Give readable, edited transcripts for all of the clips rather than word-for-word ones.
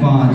5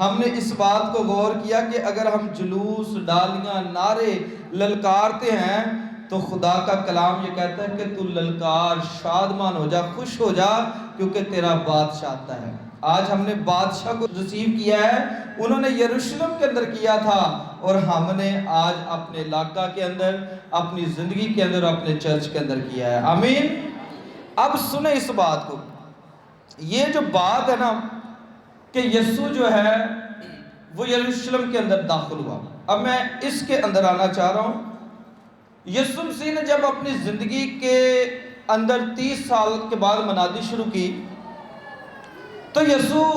ہم نے اس بات کو غور کیا کہ اگر ہم جلوس، ڈالیاں، نعرے للکارتے ہیں تو خدا کا کلام یہ کہتا ہے کہ تو للکار، شادمان ہو جا، خوش ہو جا، کیونکہ تیرا بادشاہ آتا ہے۔ آج ہم نے بادشاہ کو ریسیو کیا ہے، انہوں نے یروشلم کے اندر کیا تھا، اور ہم نے آج اپنے علاقہ کے اندر، اپنی زندگی کے اندر، اپنے چرچ کے اندر کیا ہے۔ آمین۔ اب سنیں اس بات کو، یہ جو بات ہے نا کہ یسوع جو ہے وہ یروشلم کے اندر داخل ہوا، اب میں اس کے اندر آنا چاہ رہا ہوں۔ یسوع مسیح نے جب اپنی زندگی کے اندر 30 سال کے بعد منادی شروع کی، تو یسوع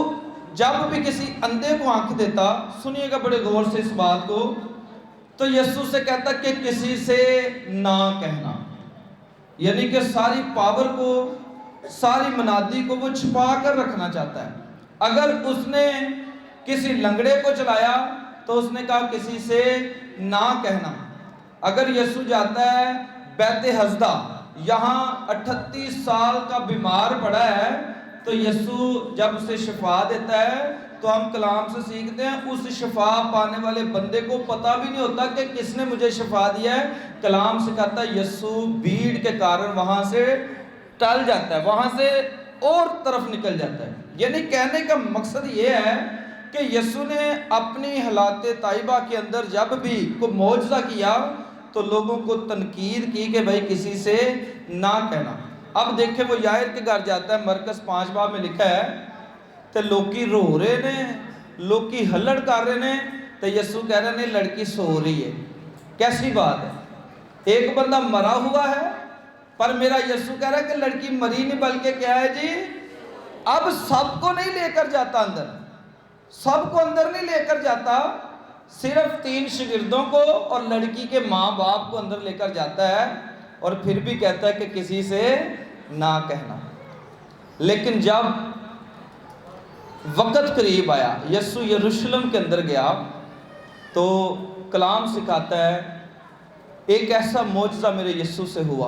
جب بھی کسی اندھے کو آنکھ دیتا، سنیے گا بڑے غور سے اس بات کو، تو یسوع سے کہتا کہ کسی سے نہ کہنا، یعنی کہ ساری پاور کو، ساری منادی کو وہ چھپا کر رکھنا چاہتا ہے۔ اگر اس نے کسی لنگڑے کو چلایا تو اس نے کہا کسی سے نہ کہنا۔ اگر یسوع جاتا ہے بیت حسدہ، یہاں 38 سال کا بیمار پڑا ہے، تو یسوع جب اسے شفا دیتا ہے تو ہم کلام سے سیکھتے ہیں اس شفا پانے والے بندے کو پتہ بھی نہیں ہوتا کہ کس نے مجھے شفا دیا ہے۔ کلام سے کہتا ہے یسوع بھیڑ کے کارن وہاں سے ٹل جاتا ہے، وہاں سے اور طرف نکل جاتا ہے۔ یعنی کہنے کا مقصد یہ ہے کہ یسوع نے اپنی حالات طیبہ کے اندر جب بھی کوئی معجزہ کیا تو لوگوں کو تنقید کی کہ بھائی کسی سے نہ کہنا۔ اب دیکھیں وہ یائر کے گھر جاتا ہے، مرکز 5 باب میں لکھا ہے تو لوکی رو رہے نے، لوکی ہلڑ کر رہے نے، تو یسوع کہہ رہے نے لڑکی سو رہی ہے۔ کیسی بات ہے، ایک بندہ مرا ہوا ہے، پر میرا یسوع کہہ رہا ہے کہ لڑکی مری نہیں بلکہ کیا ہے جی، اب سب کو نہیں لے کر جاتا اندر، سب کو اندر نہیں لے کر جاتا، صرف 3 شاگردوں کو اور لڑکی کے ماں باپ کو اندر لے کر جاتا ہے، اور پھر بھی کہتا ہے کہ کسی سے نہ کہنا۔ لیکن جب وقت قریب آیا، یسوع یروشلم کے اندر گیا، تو کلام سکھاتا ہے ایک ایسا معجزہ میرے یسوع سے ہوا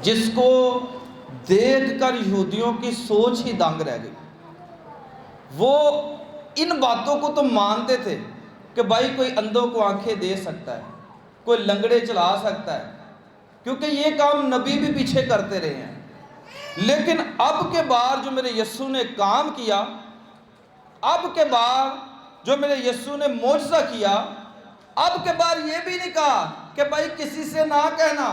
جس کو دیکھ کر یہودیوں کی سوچ ہی دنگ رہ گئی۔ وہ ان باتوں کو تو مانتے تھے کہ بھائی کوئی اندھوں کو آنکھیں دے سکتا ہے، کوئی لنگڑے چلا سکتا ہے، کیونکہ یہ کام نبی بھی پیچھے کرتے رہے ہیں۔ لیکن اب کے بعد جو میرے یسوع نے کام کیا، اب کے بعد جو میرے یسوع نے معجزہ کیا، اب کے بعد یہ بھی نہیں کہا کہ بھائی کسی سے نہ کہنا،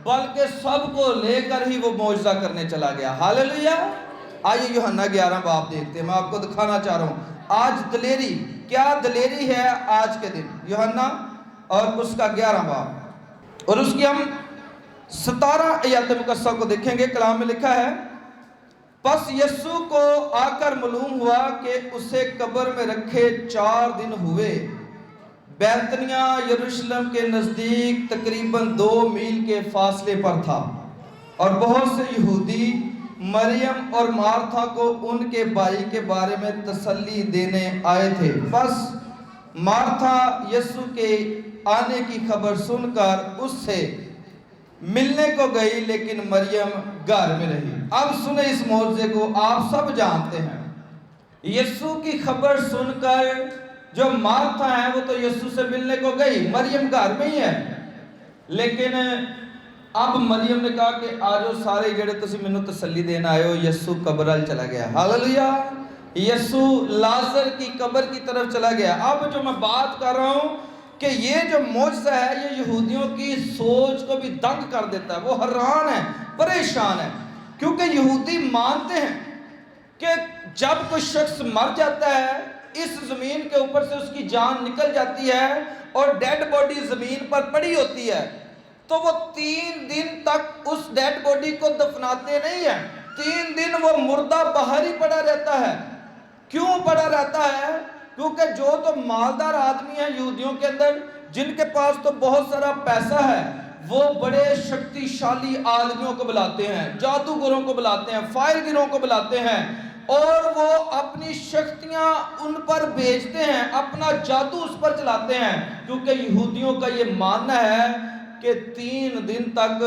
بلکہ سب کو لے کر ہی وہ معجزہ کرنے چلا گیا۔ ہاللیلویہ۔ آئیے یوحنا 11 باب دیکھتے ہیں، میں آپ کو دکھانا چاہ رہا ہوں آج دلیری، کیا دلیری ہے آج کے دن۔ یوحنا اور اس کا 11 باب اور اس کی ہم 17 آیات مقدسہ کو دیکھیں گے۔ کلام میں لکھا ہے، پس یسوع کو آ کر معلوم ہوا کہ اسے قبر میں رکھے 4 دن ہوئے۔ بیتنیہ یروشلم کے نزدیک تقریباً 2 میل کے فاصلے پر تھا، اور بہت سے یہودی مریم اور مارتھا کو ان کے بھائی کے بارے میں تسلی دینے آئے تھے۔ بس مارتھا یسوع کے آنے کی خبر سن کر اس سے ملنے کو گئی، لیکن مریم گھر میں رہی۔ اب سنیں اس معجزے کو، آپ سب جانتے ہیں یسوع کی خبر سن کر جو مارتھا ہے وہ تو یسوع سے ملنے کو گئی، مریم گھر میں ہی ہے، لیکن اب مریم نے کہا کہ آجو سارے جڑے تسی منو تسلی دینا آئے ہو، یسوع قبر ال چلا گیا۔ ہاللیلویہ۔ یسوع لازر کی قبر کی طرف چلا گیا۔ اب جو میں بات کر رہا ہوں کہ یہ جو معجزہ ہے یہ یہودیوں کی سوچ کو بھی دنگ کر دیتا ہے، وہ حیران ہے، پریشان ہے، کیونکہ یہودی مانتے ہیں کہ جب کوئی شخص مر جاتا ہے، اس زمین کے اوپر سے اس کی جان نکل جاتی ہے اور ڈیڈ باڈی زمین پر پڑی ہوتی ہے، تو وہ 3 دن تک اس ڈیڈ باڈی کو دفناتے نہیں ہیں۔ 3 دن وہ مردہ باہر ہی پڑا رہتا ہے۔ کیوں پڑا رہتا ہے؟ کیونکہ جو تو مالدار آدمی ہیں یہودیوں کے اندر، جن کے پاس تو بہت سارا پیسہ ہے، وہ بڑے شکتی شالی آدمیوں کو بلاتے ہیں، جادوگروں کو بلاتے ہیں، فائر گروں کو بلاتے ہیں، اور وہ اپنی شکتیاں ان پر بیچتے ہیں، اپنا جادو اس پر چلاتے ہیں، کیونکہ یہودیوں کا یہ ماننا ہے کہ 3 دن تک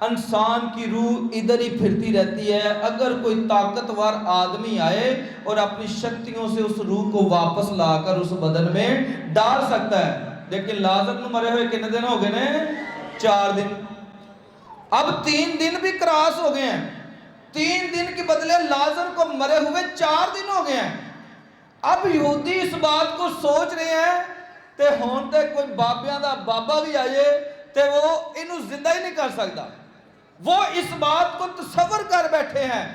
انسان کی روح ادھر ہی پھرتی رہتی ہے. اگر کوئی طاقتور آدمی آئے اور اپنی شکتیوں سے اس روح کو واپس لا کر اس بدن میں ڈال سکتا ہے. لیکن لازر نو مرے ہوئے کتنے دن ہو گئے نے؟ 4 دن. اب 3 دن بھی کراس ہو گئے ہیں. 3 دن کے بدلے لازر کو مرے ہوئے 4 دن ہو گئے ہیں. اب یہودی اس بات کو سوچ رہے ہیں تے ہون تے کوئی بابیاں دا بابا بھی آئے تے وہ انہوں زندہ ہی نہیں کر سکتا. وہ اس بات کو تصور کر بیٹھے ہیں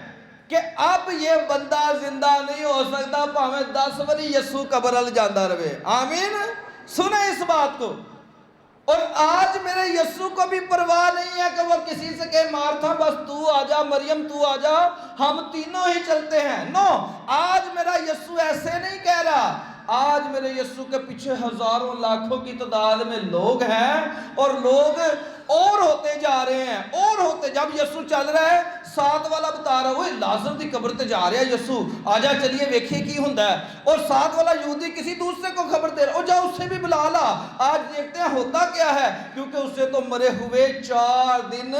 کہ اب یہ بندہ زندہ نہیں ہو سکتا پاویں 10 وری یسوع قبر ال جاندا رہے. آمین. سنیں اس بات کو. اور آج میرے یسوع کو بھی پرواہ نہیں ہے کہ وہ کسی سے کہے مارتھا بس تو آ جا، مریم تو آ جا، ہم تینوں ہی چلتے ہیں. نو، آج میرا یسوع ایسے نہیں کہہ رہا. آج میرے یسوع کے پیچھے ہزاروں لاکھوں کی تعداد میں لوگ ہیں اور لوگ اور ہوتے جا رہے ہیں اور ہوتے. جب یسوع چل رہا ہے 7 والا بتا رہا ہے لازر دی قبر تے جا رہا ہے یسوع، آجا چلیے ویکھیے کی ہوندا ہے. اور 7 والا یہودی کسی دوسرے کو خبر دے رہا ہے جا اس سے بھی بلا لا، آج دیکھتے ہیں ہوتا کیا ہے، کیونکہ اسے تو مرے ہوئے 4 دن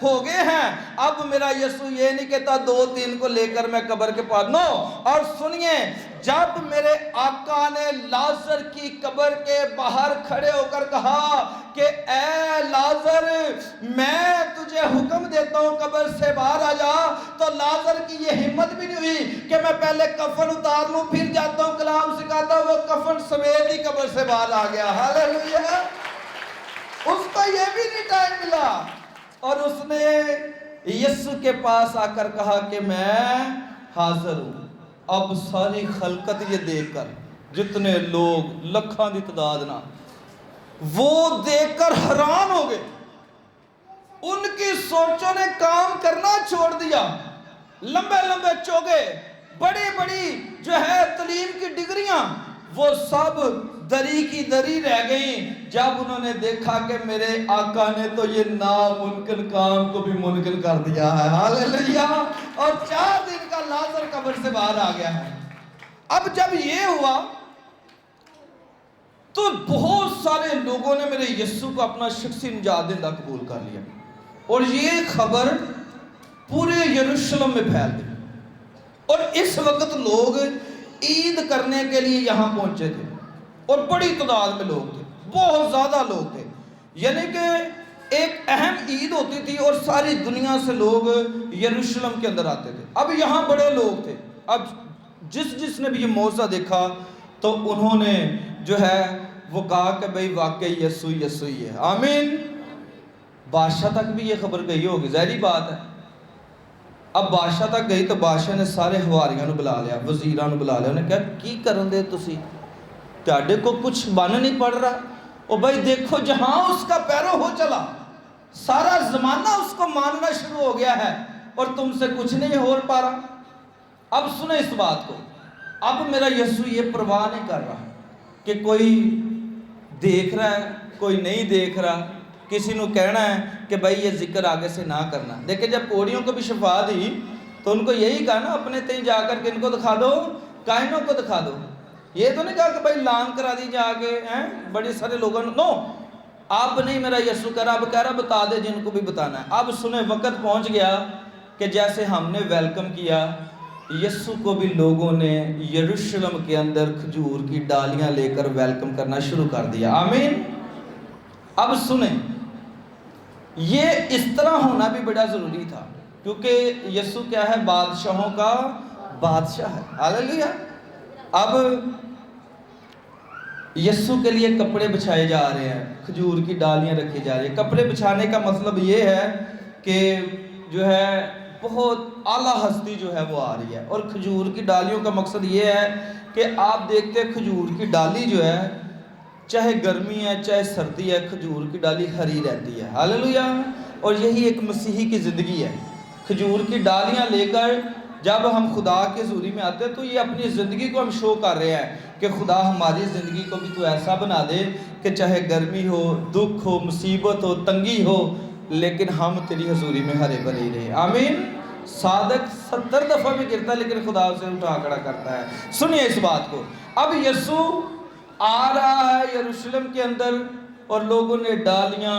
ہو گئے ہیں. اب میرا یسوع یہ نہیں کہتا 2-3 کو لے کر میں قبر کے پاس. نو. اور سنیے، جب میرے آقا نے لازر کی قبر کے باہر کھڑے ہو کر کہا کہ اے لازر میں تجھے حکم دیتا ہوں قبر سے باہر آ جا، تو لازر کی یہ ہمت بھی نہیں ہوئی کہ میں پہلے کفن اتار لوں پھر جاتا ہوں کلام سکھاتا ہوں. وہ کفن سمیت ہی قبر سے باہر آ گیا. ہاللیلویا. اس کو یہ بھی نہیں ٹائم ملا اور اس نے یسوع کے پاس آ کر کہا کہ میں حاضر ہوں. اب ساری خلقت یہ دیکھ کر، جتنے لوگ لکھاں دی تعداد نہ، وہ دیکھ کر حیران ہو گئے. ان کی سوچوں نے کام کرنا چھوڑ دیا. لمبے لمبے چوگے، بڑی بڑی جو ہے تعلیم کی ڈگریاں، وہ سب دری کی دری رہ گئیں جب انہوں نے دیکھا کہ میرے آقا نے تو یہ ناممکن کام کو بھی ممکن کر دیا ہے. ہاللیلویا. اور 4 دن کا لازر قبر سے باہر آ گیا ہے. اب جب یہ ہوا تو بہت سارے لوگوں نے میرے یسوع کو اپنا شخصی نجات دہندہ قبول کر لیا اور یہ خبر پورے یروشلم میں پھیل گئی. اور اس وقت لوگ عید کرنے کے لیے یہاں پہنچے تھے اور بڑی تعداد میں لوگ تھے، بہت زیادہ لوگ تھے. یعنی کہ ایک اہم عید ہوتی تھی اور ساری دنیا سے لوگ یروشلم کے اندر آتے تھے. اب یہاں بڑے لوگ تھے. اب جس نے بھی یہ معجزہ دیکھا تو انہوں نے جو ہے وہ کہا کہ بھئی واقعی یسوع ہی ہے. آمین. بادشاہ تک بھی یہ خبر گئی ہوگی، ظاہری بات ہے. اب بادشاہ تک گئی تو بادشاہ نے سارے حواریاں نو بلا لیا، وزیراں نو بلا لیا. انہوں نے کہا کی کرن دے تسی، تہاڈے کو کچھ بن نہیں پڑ رہا. اور بھائی دیکھو جہاں اس کا پیرو ہو چلا، سارا زمانہ اس کو ماننا شروع ہو گیا ہے اور تم سے کچھ نہیں ہو پا رہا. اب سنیں اس بات کو. اب میرا یسوع یہ پرواہ نہیں کر رہا کہ کوئی دیکھ رہا ہے کوئی نہیں دیکھ رہا. کسی نو کہنا ہے کہ بھائی یہ ذکر آگے سے نہ کرنا. دیکھیں جب کوڑیوں کو بھی شفا دی تو ان کو یہی کہا نا اپنے تئیں جا کر کے ان کو دکھا دو، کائنوں کو دکھا دو. یہ تو نہیں کہا کہ بھائی لان کرا دی جا کے بڑے سارے لوگوں نے. نو، اب نہیں میرا یسوع کہہ رہا، اب کہہ رہا بتا دے جن کو بھی بتانا ہے. اب سنیں وقت پہنچ گیا کہ جیسے ہم نے ویلکم کیا، یسوع کو بھی لوگوں نے یروشلم کے اندر کھجور کی ڈالیاں لے کر ویلکم کرنا شروع کر دیا. آمین. اب سنیں، یہ اس طرح ہونا بھی بڑا ضروری تھا کیونکہ یسوع کیا ہے؟ بادشاہوں کا بادشاہ ہے. ہاللیلویا. اب یسوع کے لیے کپڑے بچھائے جا رہے ہیں، کھجور کی ڈالیاں رکھی جا رہی ہیں. کپڑے بچھانے کا مطلب یہ ہے کہ جو ہے بہت اعلیٰ ہستی جو ہے وہ آ رہی ہے. اور کھجور کی ڈالیوں کا مقصد یہ ہے کہ آپ دیکھتے ہیں کھجور کی ڈالی جو ہے چاہے گرمی ہے چاہے سردی ہے، کھجور کی ڈالی ہری رہتی ہے. ہاللیلویا. اور یہی ایک مسیحی کی زندگی ہے. کھجور کی ڈالیاں لے کر جب ہم خدا کے حضوری میں آتے ہیں تو یہ اپنی زندگی کو ہم شو کر رہے ہیں کہ خدا ہماری زندگی کو بھی تو ایسا بنا دے کہ چاہے گرمی ہو، دکھ ہو، مصیبت ہو، تنگی ہو، لیکن ہم تیری حضوری میں ہرے بھرے رہے. آمین. صادق 70 دفعہ بھی گرتا ہے لیکن خدا اسے اٹھا کھڑا کرتا ہے. سنیے اس بات کو. اب یسوع آ رہا ہے یروشلم کے اندر اور لوگوں نے ڈالیاں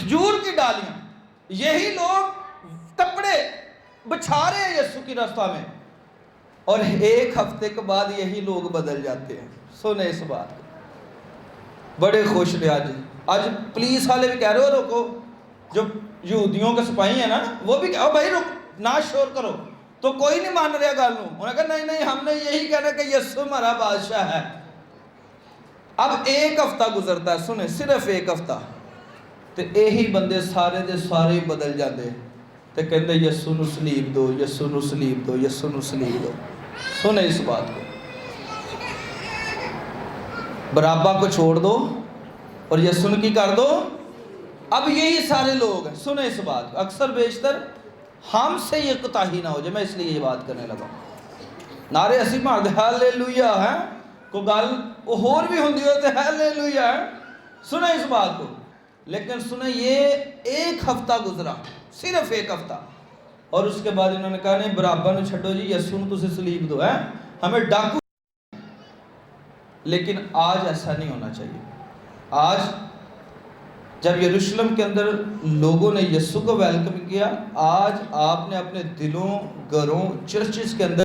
کھجور کی ڈالیاں، یہی لوگ کپڑے بچھا رہے ہیں یسوع کی راستہ میں، اور ایک ہفتے کے بعد یہی لوگ بدل جاتے ہیں۔ سنیں اس بات کو، بڑے خوش نے آج پولیس والے بھی کہہ رہے ہو روکو، جو یہودیوں کے سپاہی ہیں نا وہ بھی کہو بھائی رک نہ شور کرو، تو کوئی نہیں مان رہا گل نو، انہوں نے کہا نہیں نہیں ہم نے یہی کہنا کہ یسوع ہمارا بادشاہ ہے۔ اب ایک ہفتہ گزرتا ہے، سنیں صرف ایک ہفتہ، تو یہی بندے سارے دے سارے بدل جاندے تے کہندے یسوع نو صلیب دو، یسوع نو صلیب دو، یسوع نو صلیب دو۔ سنیں اس بات کو، برابا کو چھوڑ دو اور یسوع کی کر دو۔ اب یہی سارے لوگ ہیں، سنیں اس بات کو، اکثر بیشتر ہم سے یہ کوتاہی نہ ہو جائے، میں اس لیے یہ بات کرنے لگا۔ نعرے اسی مار دے ہاللیلویہ ہے، کو گل اور بھی ہوندی ہوتے ہاللیلویہ ہے، سنیں اس بات کو، لیکن سنیں یہ ایک ہفتہ گزرا، صرف ایک ہفتہ، اور اس کے بعد انہوں نے کہا نہیں برابا نو چھڈو جی، یسوع نو تسی صلیب دو ہے، ہمیں ڈاکو۔ لیکن آج ایسا نہیں ہونا چاہیے۔ آج جب یروشلم کے اندر لوگوں نے یسوع کو ویلکم کیا، آج آپ نے اپنے دلوں، گھروں، چرچز کے اندر